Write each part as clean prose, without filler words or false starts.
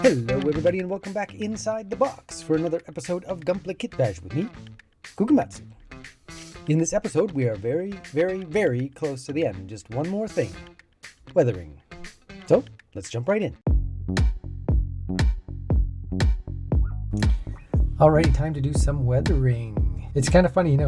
Hello everybody and welcome back inside the box for another episode of Gunpla Kitbash with me, Kukamatsu. In this episode we are very close to the end. Just one more thing. Weathering. So, let's jump right in. Alrighty, time to do some weathering. It's kind of funny,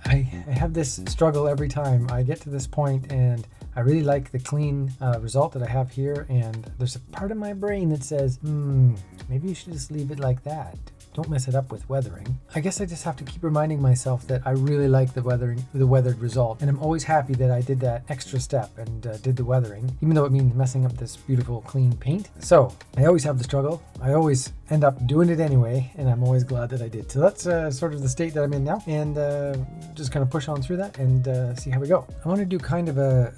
I have this struggle every time I get to this point, and I really like the clean result that I have here, and there's a part of my brain that says, maybe you should just leave it like that. Don't mess it up with weathering. I guess I just have to keep reminding myself that I really like the weathered result, and I'm always happy that I did that extra step and did the weathering, even though it means messing up this beautiful clean paint. So I always have the struggle. I always end up doing it anyway, and I'm always glad that I did. So that's sort of the state that I'm in now, and just kind of push on through that and see how we go. I want to do kind of a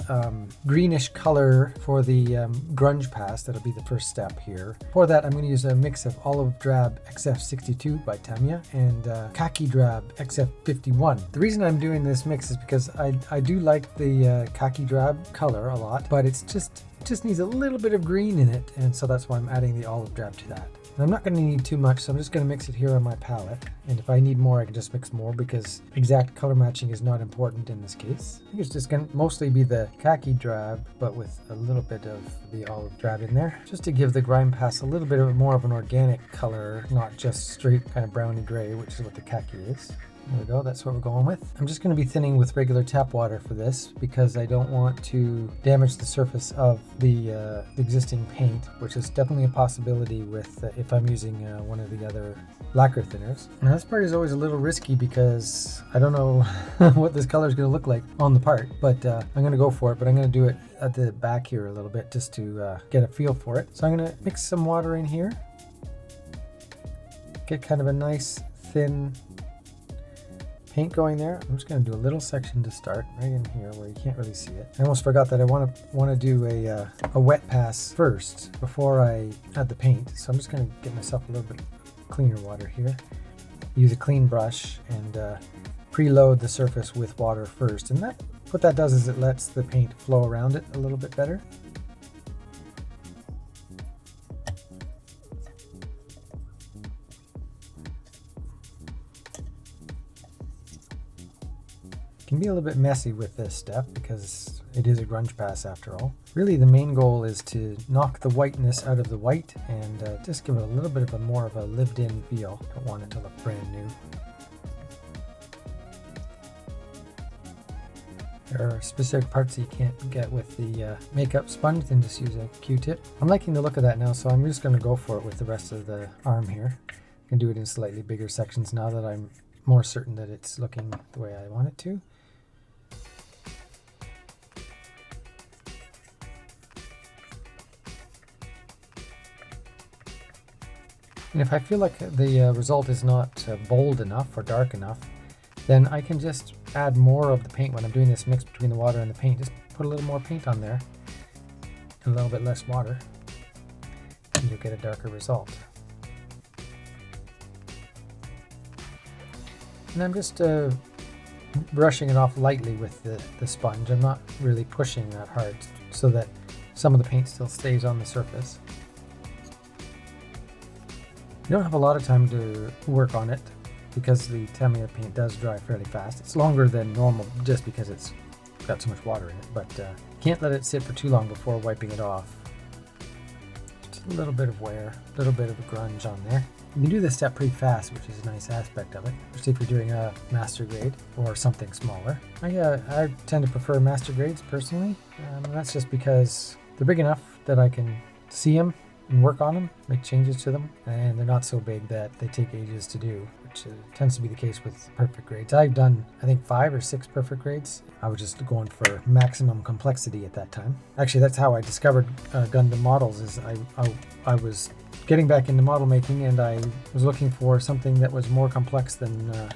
greenish color for the grunge pass. That'll be the first step here. For that, I'm going to use a mix of olive drab XF62 by Tamiya and khaki drab XF51. The reason I'm doing this mix is because I do like the khaki drab color a lot, but it just needs a little bit of green in it, and so that's why I'm adding the olive drab to that. And I'm not going to need too much, so I'm just going to mix it here on my palette, and if I need more I can just mix more, because exact color matching is not important in this case. I think it's just going to mostly be the khaki drab, but with a little bit of the olive drab in there, just to give the grime pass a little bit more of an organic color, not just straight kind of browny gray, which is what the khaki is. There we go, that's what we're going with. I'm just going to be thinning with regular tap water for this because I don't want to damage the surface of the existing paint, which is definitely a possibility with if I'm using one of the other lacquer thinners. Now this part is always a little risky because I don't know what this color is going to look like on the part, but I'm going to go for it, but I'm going to do it at the back here a little bit just to get a feel for it. So I'm going to mix some water in here, get kind of a nice thin paint going there. I'm just going to do a little section to start right in here where you can't really see it. I almost forgot that I want to do a wet pass first before I add the paint. So I'm just going to get myself a little bit cleaner water here. Use a clean brush and preload the surface with water first. And what that does is it lets the paint flow around it a little bit better. Can be a little bit messy with this step because it is a grunge pass after all. Really the main goal is to knock the whiteness out of the white and just give it a little bit of more of a lived in feel. Don't want it to look brand new. There are specific parts that you can't get with the makeup sponge, then just use a Q-tip. I'm liking the look of that now, so I'm just going to go for it with the rest of the arm here. I can do it in slightly bigger sections now that I'm more certain that it's looking the way I want it to. And if I feel like the result is not bold enough or dark enough, then I can just add more of the paint when I'm doing this mix between the water and the paint. Just put a little more paint on there, and a little bit less water, and you'll get a darker result. And I'm just brushing it off lightly with the sponge. I'm not really pushing that hard so that some of the paint still stays on the surface. You don't have a lot of time to work on it because the Tamiya paint does dry fairly fast. It's longer than normal just because it's got so much water in it, but can't let it sit for too long before wiping it off. Just a little bit of wear, a little bit of a grunge on there. You can do this step pretty fast, which is a nice aspect of it, especially if you're doing a master grade or something smaller. I tend to prefer master grades personally. That's just because they're big enough that I can see them and work on them, make changes to them, and they're not so big that they take ages to do, which tends to be the case with perfect grades. I've done, I think, 5 or 6 perfect grades. I was just going for maximum complexity at that time. Actually, that's how I discovered Gundam models, is I was getting back into model making, and I was looking for something that was more complex than the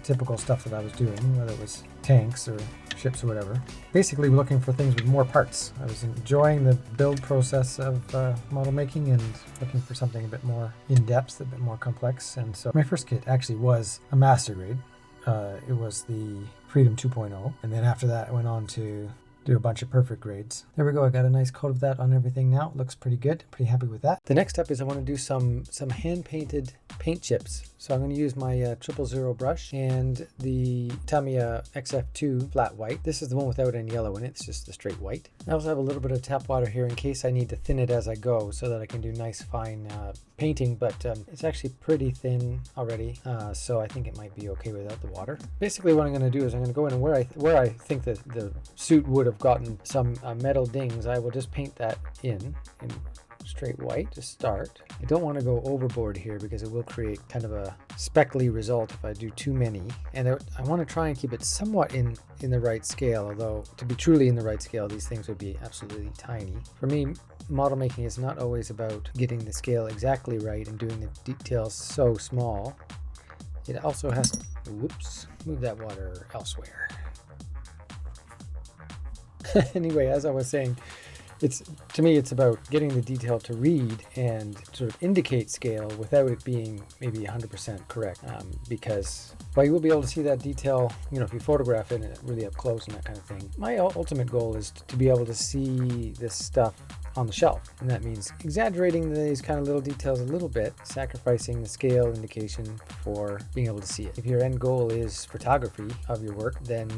typical stuff that I was doing, whether it was tanks or ships or whatever. Basically looking for things with more parts. I was enjoying the build process of model making and looking for something a bit more in-depth, a bit more complex. And so my first kit actually was a master grade. It was the Freedom 2.0, and then after that I went on to do a bunch of perfect grades. There we go. I got a nice coat of that on everything now. It looks pretty good. Pretty happy with that. The next step is I want to do some hand-painted paint chips. So I'm going to use my 000 brush and the Tamiya XF2 flat white. This is the one without any yellow in it. It's just the straight white. I also have a little bit of tap water here in case I need to thin it as I go so that I can do nice fine painting, but it's actually pretty thin already, so I think it might be okay without the water. Basically what I'm going to do is I'm going to go in and where I think that the suit would have gotten some metal dings, I will just paint that in straight white to start. I don't want to go overboard here because it will create kind of a speckly result if I do too many, and I want to try and keep it somewhat in the right scale, although to be truly in the right scale these things would be absolutely tiny. For me, model making is not always about getting the scale exactly right and doing the details so small. It also has to, whoops, move that water elsewhere. Anyway, as I was saying, to me it's about getting the detail to read and sort of indicate scale without it being maybe 100% correct, because while you will be able to see that detail, you know, if you photograph it really up close and that kind of thing, my ultimate goal is to be able to see this stuff on the shelf, and that means exaggerating these kind of little details a little bit, sacrificing the scale indication for being able to see it. If your end goal is photography of your work, then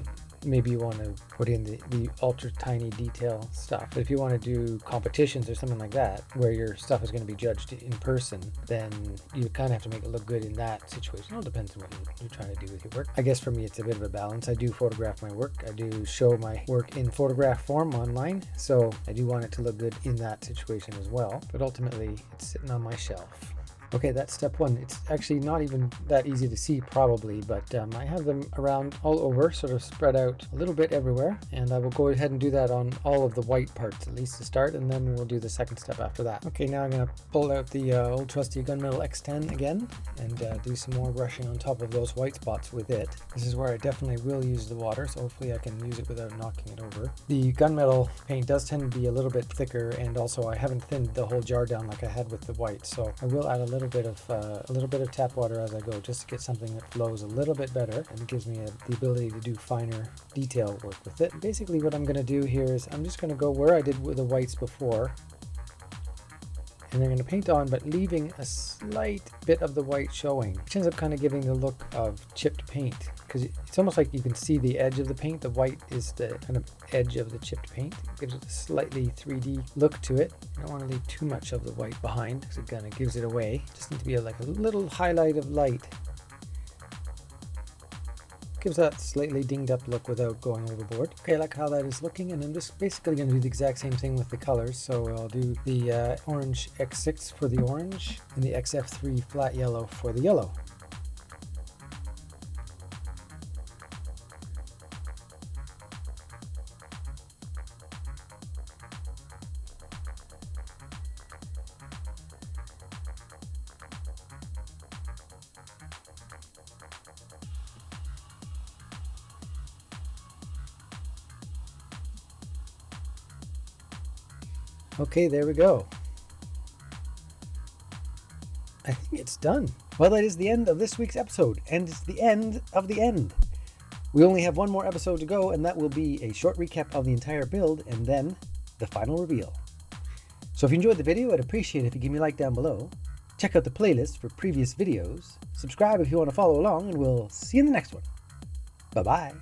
maybe you want to put in the ultra tiny detail stuff. But if you want to do competitions or something like that, where your stuff is going to be judged in person, then you kind of have to make it look good in that situation. It all depends on what you're trying to do with your work. I guess for me it's a bit of a balance. I do photograph my work. I do show my work in photograph form online, so I do want it to look good in that situation as well. But ultimately it's sitting on my shelf. Okay, that's step one. It's actually not even that easy to see probably, but I have them around all over, sort of spread out a little bit everywhere, and I will go ahead and do that on all of the white parts, at least to start, and then we'll do the second step after that. Okay, now I'm going to pull out the old trusty Gunmetal X10 again, and do some more brushing on top of those white spots with it. This is where I definitely will use the water, so hopefully I can use it without knocking it over. The gunmetal paint does tend to be a little bit thicker, and also I haven't thinned the whole jar down like I had with the white, so I will add a little bit of tap water as I go, just to get something that flows a little bit better and gives me the ability to do finer detail work with it. Basically what I'm going to do here is I'm just going to go where I did with the whites before, and they're going to paint on, but leaving a slight bit of the white showing, which ends up kind of giving the look of chipped paint, because it's almost like you can see the edge of the paint. The white is the kind of edge of the chipped paint. It gives it a slightly 3D look to it. I don't want to leave too much of the white behind because it kind of gives it away. Just need to be like a little highlight of light. Gives that slightly dinged up look without going overboard. Okay, I like how that is looking, and I'm just basically going to do the exact same thing with the colors. So I'll do the orange X6 for the orange and the XF3 flat yellow for the yellow. Okay, there we go. I think it's done. Well, that is the end of this week's episode, and it's the end of the end. We only have one more episode to go, and that will be a short recap of the entire build, and then the final reveal. So if you enjoyed the video, I'd appreciate it if you give me a like down below. Check out the playlist for previous videos. Subscribe if you want to follow along, and we'll see you in the next one. Bye-bye.